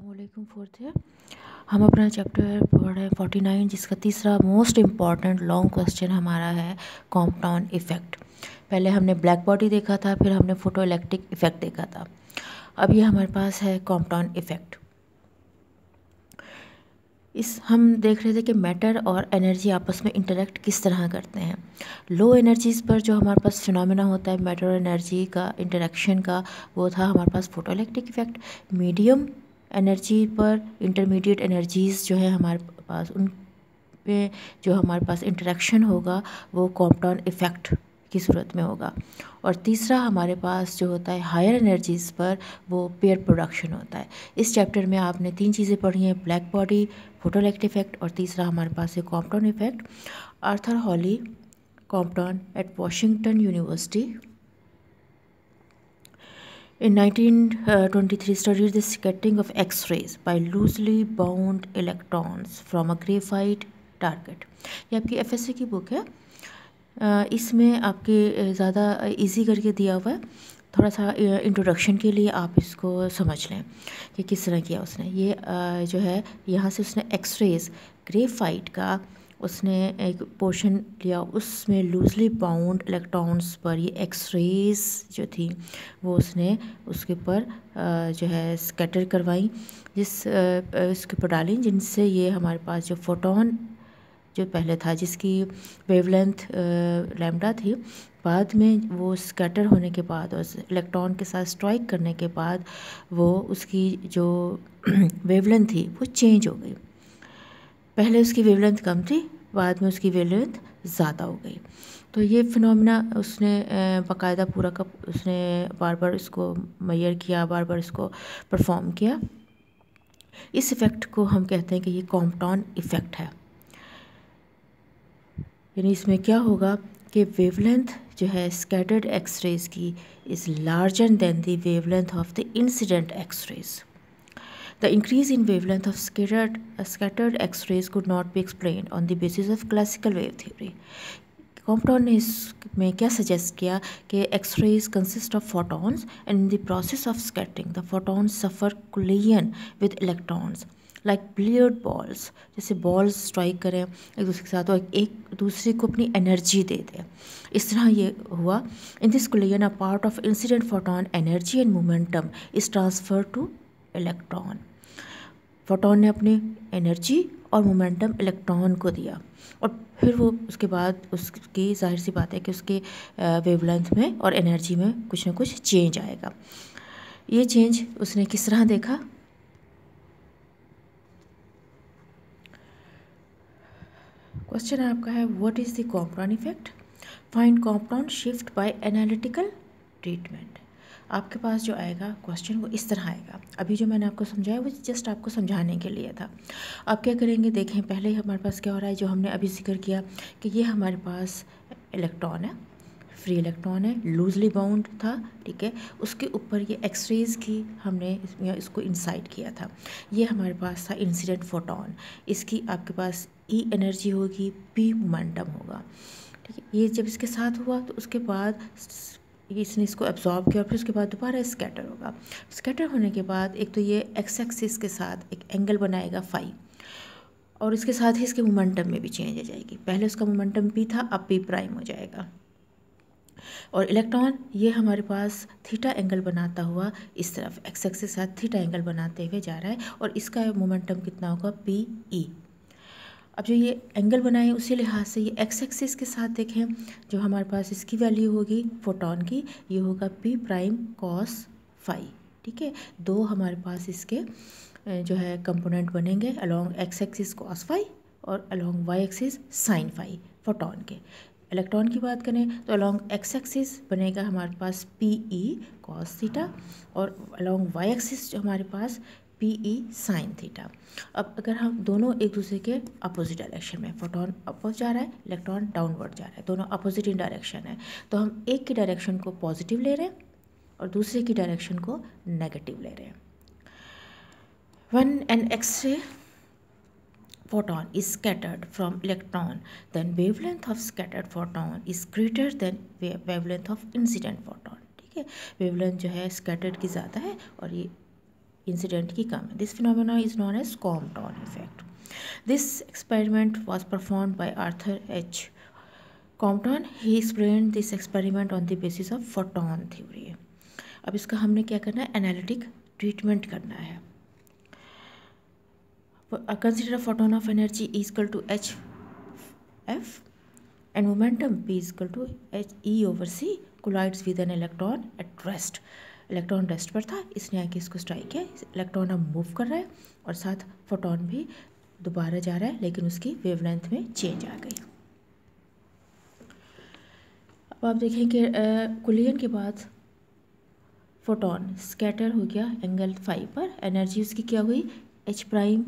अस्सलामुअलैकुम। फोर्थ है, हम अपना चैप्टर पढ़ रहे हैं 49, जिसका तीसरा मोस्ट इम्पॉर्टेंट लॉन्ग क्वेश्चन हमारा है कॉम्पाउंड इफ़ेक्ट। पहले हमने ब्लैक बॉडी देखा था, फिर हमने फोटो इलेक्ट्रिक इफ़ेक्ट देखा था। अब ये हमारे पास है कॉम्पाउंड इफ़ेक्ट। हम देख रहे थे कि मैटर और एनर्जी आपस में इंटरेक्ट किस तरह करते हैं। लो एनर्जीज़ पर जो हमारे पास फिनोमेना होता है मैटर और एनर्जी का इंटरेक्शन का, वो था हमारे पास photo electric effect. Medium energy पर इंटरमीडिएट एनर्जीज़ जो है हमारे पास, उन पे जो हमारे पास इंटरेक्शन होगा वो कॉम्पाउंड इफ़ेक्ट की सूरत में होगा। और तीसरा हमारे पास जो होता है हायर एनर्जीज़ पर, वो पेयर प्रोडक्शन होता है। इस चैप्टर में आपने 3 चीज़ें पढ़ी हैं, black body, photo electric effect, और तीसरा हमारे पास है Compton effect. Arthur Holly, Compton at Washington University in 1923 studied the scattering of X-rays by loosely bound electrons from a graphite target। ये आपकी FSC की बुक है। इसमें आपके ज़्यादा इजी करके दिया हुआ है। थोड़ा सा इंट्रोडक्शन के लिए आप इसको समझ लें कि किस तरह किया उसने। ये जो है यहाँ से उसने एक्सरेज ग्रेफाइट का उसने एक पोर्शन लिया, उसमें लूजली बाउंड इलेक्ट्रॉन्स पर ये एक्सरेज जो थी वो उसने उसके ऊपर जो है स्कैटर करवाई, इसके ऊपर डाली, जिनसे ये हमारे पास जो फोटोन जो पहले था जिसकी वेवलेंथ लैम्डा थी, बाद में वो स्कैटर होने के बाद और इलेक्ट्रॉन के साथ स्ट्राइक करने के बाद वो उसकी जो वेवलेंथ थी वो चेंज हो गई। पहले उसकी वेवलेंथ कम थी, बाद में उसकी वेवलेंथ ज़्यादा हो गई। तो ये फिनोमेना उसने बाकायदा पूरा का उसने बार बार इसको मेजर किया, बार बार इसको परफॉर्म किया। इस इफ़ेक्ट को हम कहते हैं कि ये कॉम्पाउंड इफ़ेक्ट है। यानी इसमें क्या होगा कि वेवलेंथ जो है स्कैटर्ड एक्सरेज की is larger than the wavelength of the incident X rays. The increase in wavelength of scattered X-rays could not be explained on the basis of classical wave theory। कॉम्पटाउन ने इसमें क्या सजेस्ट किया कि X-rays consist of photons and in the process of scattering the photons suffer collision with electrons like billiard balls. जैसे balls strike करें एक दूसरे के साथ और एक दूसरे को अपनी एनर्जी दे दें, इस तरह ये हुआ। In this collision a part of incident photon energy and momentum is transfer two electron. Photon ने अपनी एनर्जी और मोमेंटम इलेक्ट्रॉन को दिया, और फिर वो उसके बाद उसकी जाहिर सी बात है कि उसके वेवलेंथ में और एनर्जी में कुछ ना कुछ चेंज आएगा। ये चेंज उसने किस तरह देखा? क्वेश्चन आपका है what is the Compton effect, find Compton shift by analytical treatment. आपके पास जो आएगा क्वेश्चन वो इस तरह आएगा। अभी जो मैंने आपको समझाया वो जस्ट आपको समझाने के लिए था। आप क्या करेंगे, देखें पहले हमारे पास क्या हो रहा है, जो हमने अभी जिक्र किया कि ये हमारे पास इलेक्ट्रॉन है, फ्री इलेक्ट्रॉन है, लूजली बाउंड था, ठीक है। उसके ऊपर ये एक्सरेज की हमने इसको इंसाइड किया था। ये हमारे पास था इंसिडेंट फोटॉन। इसकी आपके पास ई एनर्जी होगी, पी मोमेंटम होगा, ठीक है। ये जब इसके साथ हुआ तो उसके बाद इसने इसको एब्जॉर्ब किया और फिर उसके बाद दोबारा स्कैटर होगा। स्कैटर होने के बाद एक तो ये एक्स एक्सिस के साथ एक एंगल बनाएगा फाई, और इसके साथ ही इसके मोमेंटम में भी चेंज आ जाएगी। पहले उसका मोमेंटम पी था, अब पी प्राइम हो जाएगा। और इलेक्ट्रॉन ये हमारे पास थीटा एंगल बनाता हुआ इस तरफ एक्स एक्सिस के साथ थीटा एंगल बनाते हुए जा रहा है, और इसका मोमेंटम कितना होगा, पी ई। अब जो ये एंगल बनाए उसी लिहाज से ये एक्स एक्सिस के साथ देखें, जो हमारे पास इसकी वैल्यू होगी फोटॉन की, ये होगा पी प्राइम कॉस फाई, ठीक है। दो हमारे पास इसके जो है कंपोनेंट बनेंगे, along X axis cos phi और along Y axis sine phi photon के। इलेक्ट्रॉन की बात करें तो अलोंग एक्स एक्सिस बनेगा हमारे पास पी ई कॉस थीटा, और अलोंग वाई एक्सिस जो हमारे पास पी ई साइन थीटा। अब अगर हम दोनों एक दूसरे के अपोजिट डायरेक्शन में, फोटॉन अपवर्ड जा रहा है, इलेक्ट्रॉन डाउनवर्ड जा रहा है, दोनों अपोजिट इन डायरेक्शन है, तो हम एक की डायरेक्शन को पॉजिटिव ले रहे हैं और दूसरे की डायरेक्शन को नेगेटिव ले रहे हैं। When an X ray photon is scattered from electron, then wavelength of scattered photon is greater than wavelength of incident photon, ठीक है। वेवलेंथ जो है स्कैटर्ड की ज़्यादा है और ये इंसिडेंट की कम है। This phenomena is known as Compton effect. This experiment was performed by Arthur H Compton. He explained this experiment on the basis of photon theory. अब इसका हमने क्या करना है, एनालिटिक ट्रीटमेंट करना है। Consider a photon of energy equal to H F and momentum p is equal to h e over c collides with an electron at rest। Electron rest पर था, इसने आके इसको स्ट्राइक किया, इलेक्ट्रॉन अब move कर रहा है और साथ फोटोन भी दोबारा जा रहा है, लेकिन उसकी वेवलेंथ में चेंज आ गई। अब आप देखें कि कोलिजन के बाद फोटोन स्कैटर हो गया एंगल फाई पर, एनर्जी उसकी क्या हुई, H prime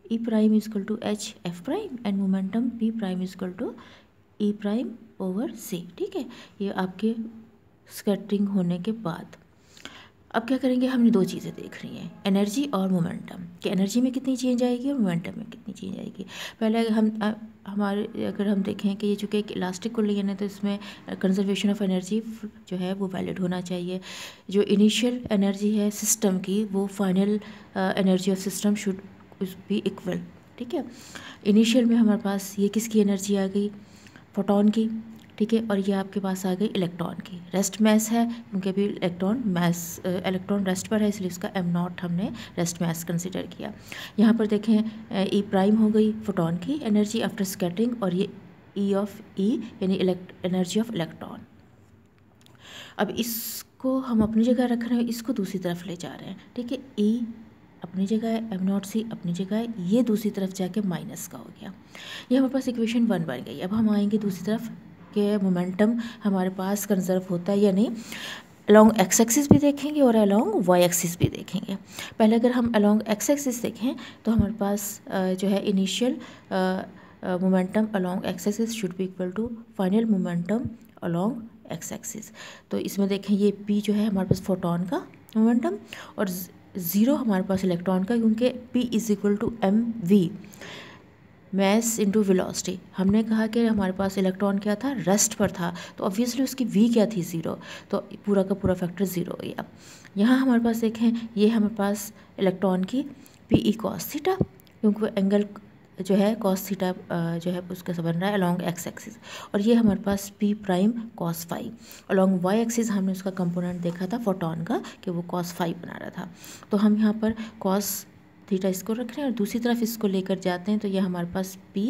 E prime is equal to H F prime and momentum P prime is equal to E prime over C. ठीक है, ये आपके स्कैटरिंग होने के बाद अब क्या करेंगे, हमने दो चीज़ें देख रही हैं, एनर्जी और मोमेंटम, कि एनर्जी में कितनी चेंज आएगी और मोमेंटम में कितनी चेंज आएगी। पहले अगर हम देखें कि ये चूँकि एक इलास्टिक कोलिजन है तो इसमें कंजर्वेशन ऑफ एनर्जी जो है वो वैलिड होना चाहिए। जो इनिशियल एनर्जी है सिस्टम की वो final energy of system should be equal. ठीक है, इनिशियल में हमारे पास ये किसकी एनर्जी आ गई, फोटोन की। ठीक है, और ये आपके पास आ गई इलेक्ट्रॉन की। रेस्ट मैस है क्योंकि अभी इलेक्ट्रॉन रेस्ट पर है, इसलिए इसका m नॉट हमने रेस्ट मैस कंसिडर किया। यहाँ पर देखें ई प्राइम हो गई फोटोन की एनर्जी आफ्टर स्कैटरिंग, और ये ई ऑफ ई यानी एनर्जी ऑफ इलेक्ट्रॉन। अब इसको हम अपनी जगह रख रहे हैं, इसको दूसरी तरफ ले जा रहे हैं। ठीक है, ई अपनी जगह है, एम नॉट सी अपनी जगह है, ये दूसरी तरफ जाके माइनस का हो गया। ये हमारे पास इक्वेशन 1 बन गई। अब हम आएंगे दूसरी तरफ के मोमेंटम हमारे पास कंजर्व होता है या नहीं। अलॉन्ग एक्स एक्सिस भी देखेंगे और अलॉन्ग वाई एक्सिस भी देखेंगे। पहले अगर हम अलॉन्ग एक्स एक्सिस देखें तो हमारे पास जो है initial momentum along X axis should be equal to final momentum along X axis. तो इसमें देखें ये पी जो है हमारे पास फोटोन का मोमेंटम और ज़ीरो हमारे पास इलेक्ट्रॉन का, क्योंकि p is equal to M V mass into velocity. हमने कहा कि हमारे पास इलेक्ट्रॉन क्या था, रेस्ट पर था, तो ऑब्वियसली उसकी v क्या थी, ज़ीरो, तो पूरा का पूरा फैक्टर ज़ीरो हो गया। यहाँ हमारे पास देखें ये हमारे पास इलेक्ट्रॉन की पी ई कॉस थीटा, क्योंकि एंगल जो है कॉस थीटा जो है उसका से बन रहा है अलॉन्ग एक्स एक्सिस, और ये हमारे पास P prime cos phi. Along Y axis हमने उसका कंपोनेंट देखा था फोटोन का कि वो कॉस फाई बना रहा था, तो हम यहाँ पर कॉस थीटा इसको रख रहे हैं और दूसरी तरफ इसको लेकर जाते हैं, तो ये हमारे पास पी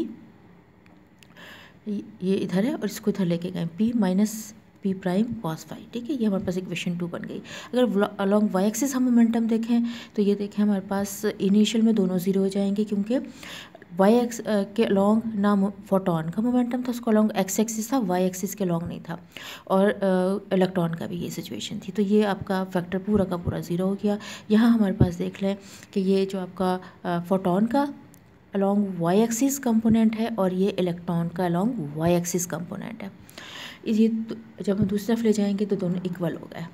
ये इधर है और इसको इधर लेके गए, P minus P prime cos phi. ठीक है, ये हमारे पास इक्वेशन 2 बन गई। अगर अलॉन्ग वाई एक्सिस हम मोमेंटम देखें तो ये देखें हमारे पास इनिशियल में दोनों ज़ीरो हो जाएंगे, क्योंकि वाई एक्स के अलॉन्ग ना फोटोन का मोमेंटम था, उसको अलॉन्ग एक्स एक्सिस था, वाई एक्सिस के अलॉन्ग नहीं था, और इलेक्ट्रॉन का भी ये सिचुएशन थी, तो ये आपका फैक्टर पूरा का पूरा ज़ीरो हो गया। यहाँ हमारे पास देख लें कि ये जो आपका फोटोन का अलॉन्ग वाई एक्सिस कंपोनेंट है और ये इलेक्ट्रॉन का अलॉन्ग वाई एक्सिस कंपोनेंट है। ये जब हम दूसरी तरफ ले जाएंगे तो दोनों इक्वल हो गए।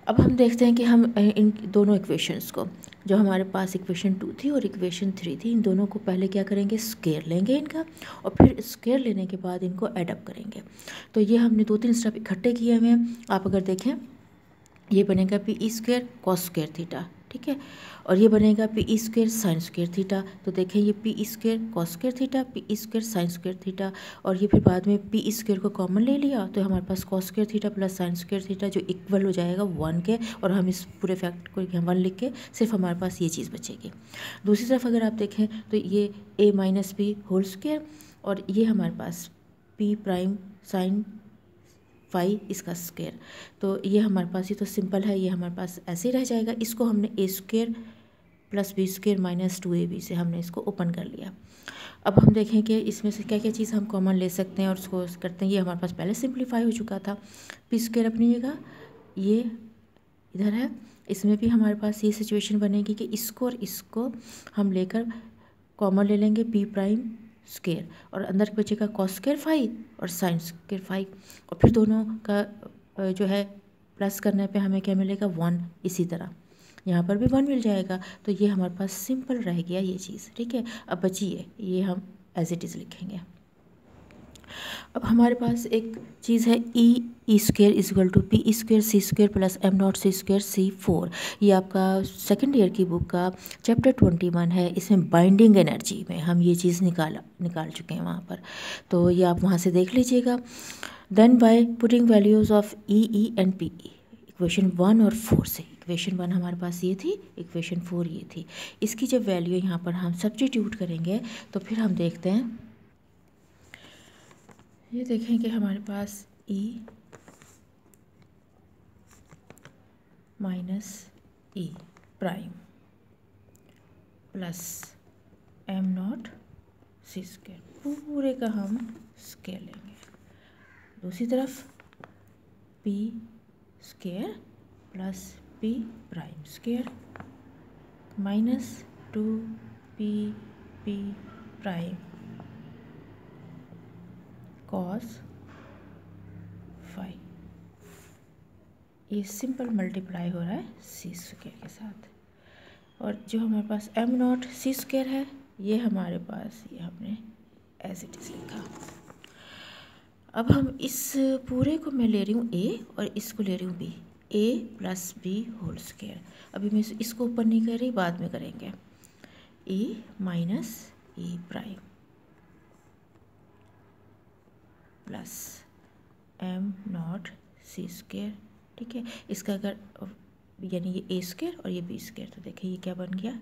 अब हम देखते हैं कि हम इन दोनों इक्वेशंस को, जो हमारे पास इक्वेशन 2 थी और इक्वेशन 3 थी, इन दोनों को पहले क्या करेंगे, स्क्वायर लेंगे इनका, और फिर स्क्वायर लेने के बाद इनको एडअप करेंगे। तो ये हमने 2-3 स्टेप इकट्ठे किए हुए हैं। आप अगर देखें ये बनेगा P E square cos square theta, ठीक है, और ये बनेगा P E square sine square theta. तो देखें ये P E square cos square theta, P E square sine square theta, और ये फिर बाद में पी ई स्क्वायर को कॉमन ले लिया तो हमारे पास cos square theta plus sine square theta जो इक्वल हो जाएगा 1 के, और हम इस पूरे फैक्ट को 1 लिख के सिर्फ हमारे पास ये चीज़ बचेगी। दूसरी तरफ अगर आप देखें तो ये A minus B whole square, और ये हमारे पास पी प्राइम साइन फाई इसका स्क्वायर, तो ये हमारे पास, ये तो सिंपल है, ये हमारे पास ऐसे ही रह जाएगा। इसको हमने A square plus B square minus 2ab से हमने इसको ओपन कर लिया। अब हम देखें कि इसमें से क्या क्या चीज़ हम कॉमन ले सकते हैं और उसको करते हैं। ये हमारे पास पहले सिंप्लीफाई हो चुका था, पी स्क्वायर अपनी जगह, ये इधर है, इसमें भी हमारे पास ये सिचुएशन बनेगी कि इसको और इसको हम लेकर कॉमन ले लेंगे, पी प्राइम स्क्वायर, और अंदर बचेगा कॉस स्क्वायर फाई और साइन स्क्वायर फाई, और फिर दोनों का जो है प्लस करने पे हमें क्या मिलेगा 1, इसी तरह यहाँ पर भी 1 मिल जाएगा। तो ये हमारे पास सिंपल रह गया ये चीज़, ठीक है। अब बची है, ये हम एज इट इज़ लिखेंगे। अब हमारे पास एक चीज़ है E square is equal to P square C square plus M not C square C4। ये आपका सेकेंड ईयर की बुक का चैप्टर 21 है। इसमें बाइंडिंग एनर्जी में हम ये चीज़ निकाल चुके हैं वहाँ पर, तो ये आप वहाँ से देख लीजिएगा। Then by putting values of E and P equation 1 और 4 से, इक्वेशन 1 हमारे पास ये थी, इक्वेशन 4 ये थी, इसकी जब वैल्यू यहाँ पर हम सब्स्टिट्यूट करेंगे तो फिर हम देखते हैं, ये देखें कि हमारे पास E minus E prime plus M not C square पूरे का हम स्क्वायर लेंगे। दूसरी तरफ P square plus P prime square minus 2 P prime cos phi. ये सिंपल मल्टीप्लाई हो रहा है सी स्क्वायर के साथ, और जो हमारे पास एम नॉट सी स्क्वायर है ये हमारे पास, ये हमने एज इट इज़ लिखा। अब हम इस पूरे को मैं ले रही हूँ ए और इसको ले रही हूँ बी, ए प्लस बी होल स्क्वायर। अभी मैं इसको ऊपर नहीं कर रही, बाद में करेंगे। A minus A prime plus M not C square, ठीक है। इसका अगर यानी ये ए स्क्वायर और ये बी स्क्वायर, तो देखिए ये क्या बन गया,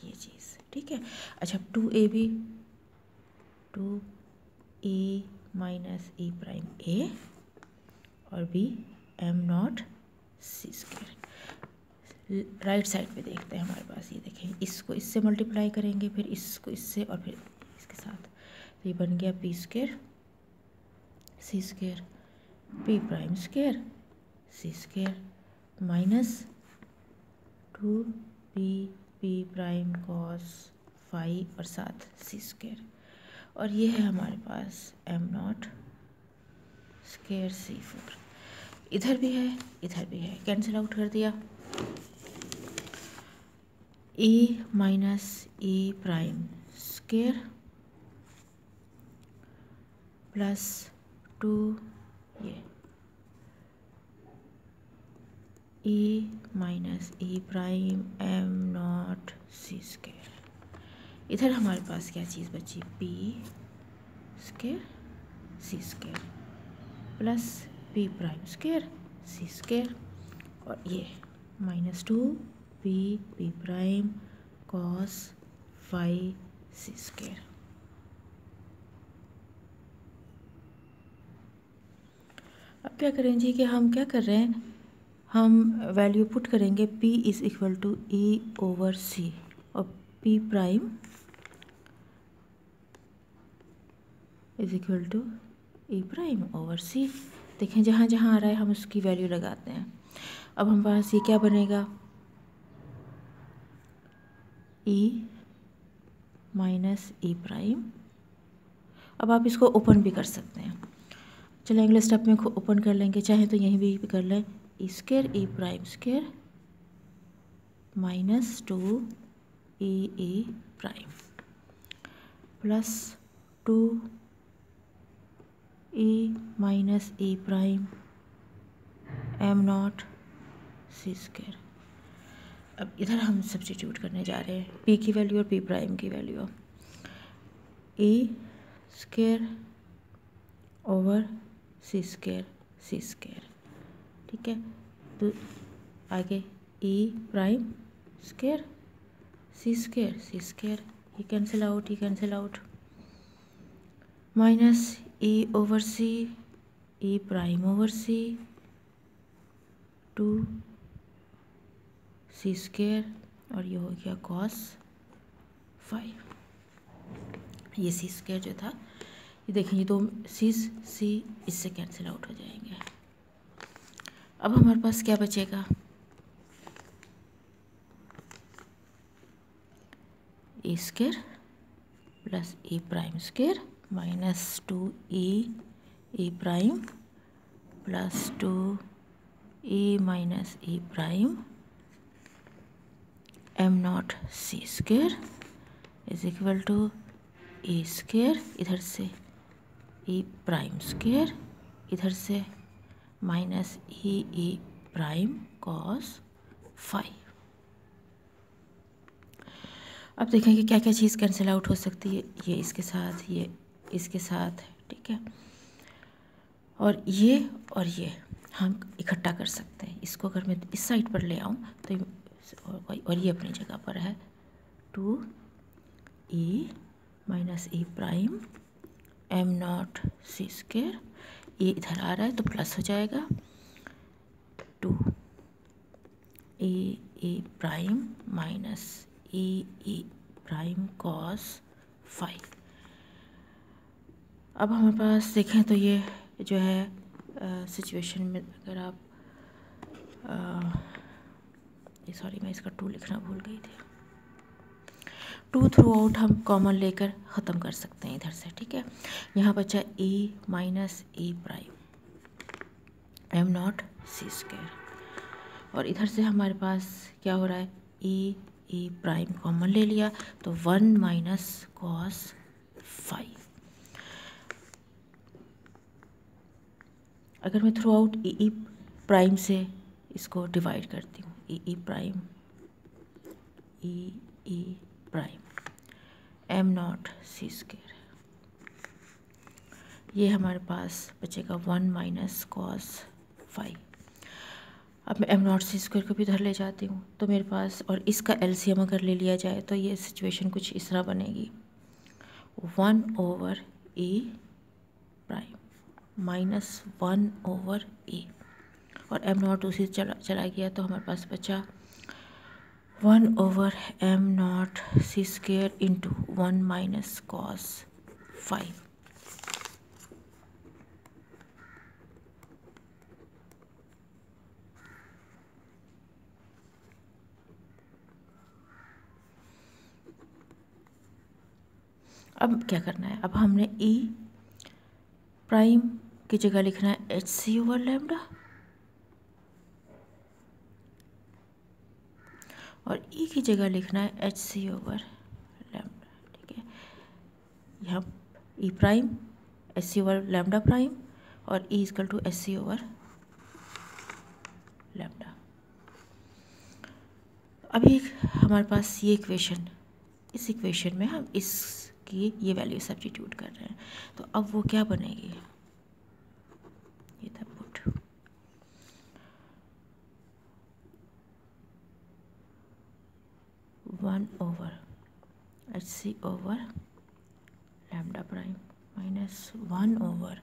ये चीज़, ठीक है। अच्छा 2ab 2a minus A prime A और B M not C square. Right side पे देखते हैं हमारे पास, ये देखें, इसको इससे मल्टीप्लाई करेंगे, फिर इसको इससे और फिर इसके साथ, तो ये बन गया P square C square P prime square C square minus 2p prime cos five और साथ सी स्क्वायर, और ये है हमारे पास एम नॉट स्क्वायर C4। इधर भी है, इधर भी है, कैंसिल आउट कर दिया। A minus A prime square plus 2 ये A minus A prime M not C square. इधर हमारे पास क्या चीज़ बची, P square C square plus P prime square C square, और ये minus 2p prime cos five C square. अब क्या करें जी, कि हम क्या कर रहे हैं, हम वैल्यू पुट करेंगे p is equal to e over c, और p prime is equal to e prime over c। देखें जहाँ जहाँ आ रहा है हम उसकी वैल्यू लगाते हैं। अब हम पास ये क्या बनेगा, e माइनस e प्राइम। अब आप इसको ओपन भी कर सकते हैं, चलिए अगले स्टेप में ओपन कर लेंगे, चाहे तो यहीं भी कर लें, E square A prime square minus 2 A prime plus 2 A minus A prime M not C square. अब इधर हम सब्स्टिट्यूट करने जा रहे हैं, पी की वैल्यू और पी प्राइम की वैल्यू, ए स्क्वायर ओवर सी स्क्वायर सी स्क्वायर, ठीक है। तो आगे ए prime square C square C square, ये कैंसिल आउट, ये कैंसिल आउट, माइनस ए ओवर सी ए प्राइम ओवर सी 2 सी स्क्वायर, और ये हो गया कॉस 5। ये सी स्क्वायर जो था, ये देखें, ये दो सी इससे कैंसिल आउट हो जाएंगे। अब हमारे पास क्या बचेगा, A square plus A prime square minus 2 A prime plus 2 A minus A prime M not C square is equal to A square, इधर से ई प्राइम स्क्वायर, इधर से minus E prime cos five. अब देखेंगे क्या क्या चीज़ cancel out हो सकती है। ये इसके साथ, ये इसके साथ, ठीक है, और ये हम इकट्ठा कर सकते हैं। इसको अगर मैं इस साइड पर ले आऊँ तो और ये अपनी जगह पर है, 2e minus E prime M not C square, ये इधर आ रहा है तो प्लस हो जाएगा, 2e prime minus E prime cos five. अब हमारे पास देखें तो ये जो है सिचुएशन में अगर आप सॉरी मैं इसका 2 लिखना भूल गई थी, 2 थ्रू आउट हम कॉमन लेकर ख़त्म कर सकते हैं इधर से, ठीक है। यहाँ बचा e minus E prime M not C square, और इधर से हमारे पास क्या हो रहा है, ई प्राइम कॉमन ले लिया तो 1 माइनस कॉस फाइव। अगर मैं थ्रू आउट ई प्राइम से इसको डिवाइड करती हूँ, E prime M not C square, ये हमारे पास बचेगा 1 माइनस कॉस फाइव। अब मैं एम नॉट सी स्क्वायर को भी इधर ले जाती हूँ तो मेरे पास, और इसका एलसीएम अगर ले लिया जाए तो ये सिचुएशन कुछ इस तरह बनेगी, 1 ओवर ई प्राइम माइनस 1 ओवर ए, और एम नॉट उसी चला गया तो हमारे पास बचा 1 over M not C square into 1 minus cos five. अब क्या करना है, अब हमने ई प्राइम की जगह लिखना है एच सी ओवर लैम्डा, और ई की जगह लिखना है एच सी ओवर लैम्डा, ठीक है। यहाँ E prime H C over lambda prime और E equal to H C over lambda. अभी हमारे पास ये इक्वेशन, इस इक्वेशन में हम इसकी ये वैल्यू सब्स्टिट्यूट कर रहे हैं, तो अब वो क्या बनेगी, ये था put 1 over H C over lambda prime minus 1 over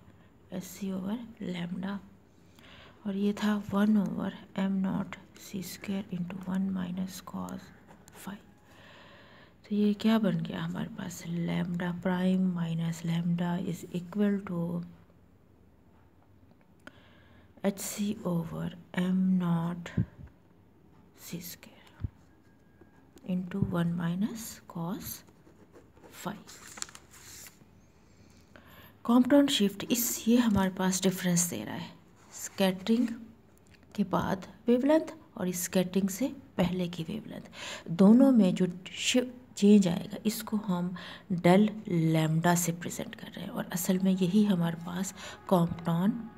H C over lambda, और ये था 1 over M not C square into 1 minus cos five. तो ये क्या बन गया हमारे पास, lambda prime minus lambda is equal to H C over M not C square into 1 minus cos five. Compound shift ये हमारे पास डिफरेंस दे रहा है, स्कैटरिंग के बाद वेवलेंथ और स्कैटरिंग से पहले की वेवलेंथ, दोनों में जो चेंज आएगा इसको हम डेल लैम्डा से प्रेजेंट कर रहे हैं, और असल में यही हमारे पास कॉम्पाउंड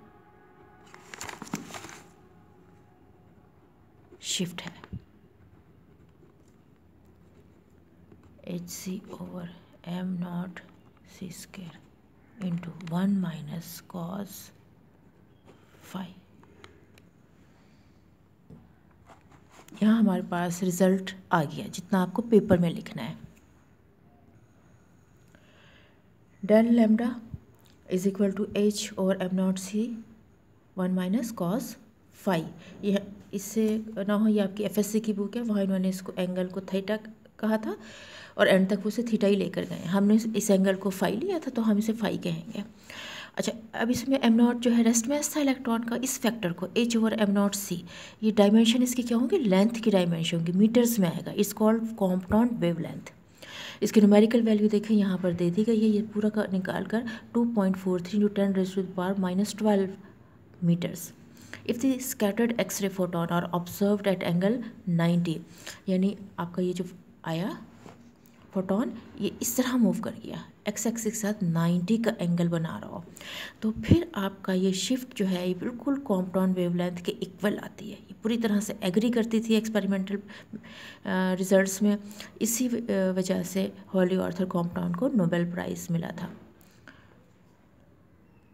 शिफ्ट है। H C over M not C square into 1 minus cos phi. यहाँ हमारे पास रिजल्ट आ गया जितना आपको पेपर में लिखना है। Del lambda is equal to H over M not C 1 minus cos phi. यह इससे ना हो, ये आपकी एफएससी की बुक है, वहाँ इन्होंने इसको एंगल को थीटा कहा था और एंड तक वो उसे थीटा ही लेकर गए। हमने इस एंगल को फाइव लिया था तो हम इसे फाइव कहेंगे। अच्छा, अब इसमें एम नॉट जो है रेस्ट मास था इलेक्ट्रॉन का, इस फैक्टर को एच ओवर एम नॉट सी, ये डायमेंशन इसकी क्या होंगी, लेंथ की डायमेंशन होंगी, मीटर्स में आएगा। It's called compound wavelength. इसकी न्यूमेरिकल वैल्यू देखें यहाँ पर दे दी गई है, ये पूरा का निकाल कर 2.43 into 10⁻⁻12 metres. If the scattered X ray photon are observed at angle 90, यानी आपका ये जो आया फोटोन ये इस तरह मूव कर गया, एक्स एक्सिस के साथ 90 का एंगल बना रहा हो, तो फिर आपका ये शिफ्ट जो है ये बिल्कुल कॉम्पटाउन वेवलेंथ के इक्वल आती है। ये पूरी तरह से एग्री करती थी एक्सपेरिमेंटल रिजल्ट्स में। इसी वजह से हॉली आर्थर कॉम्पटाउन को नोबेल प्राइज़ मिला था।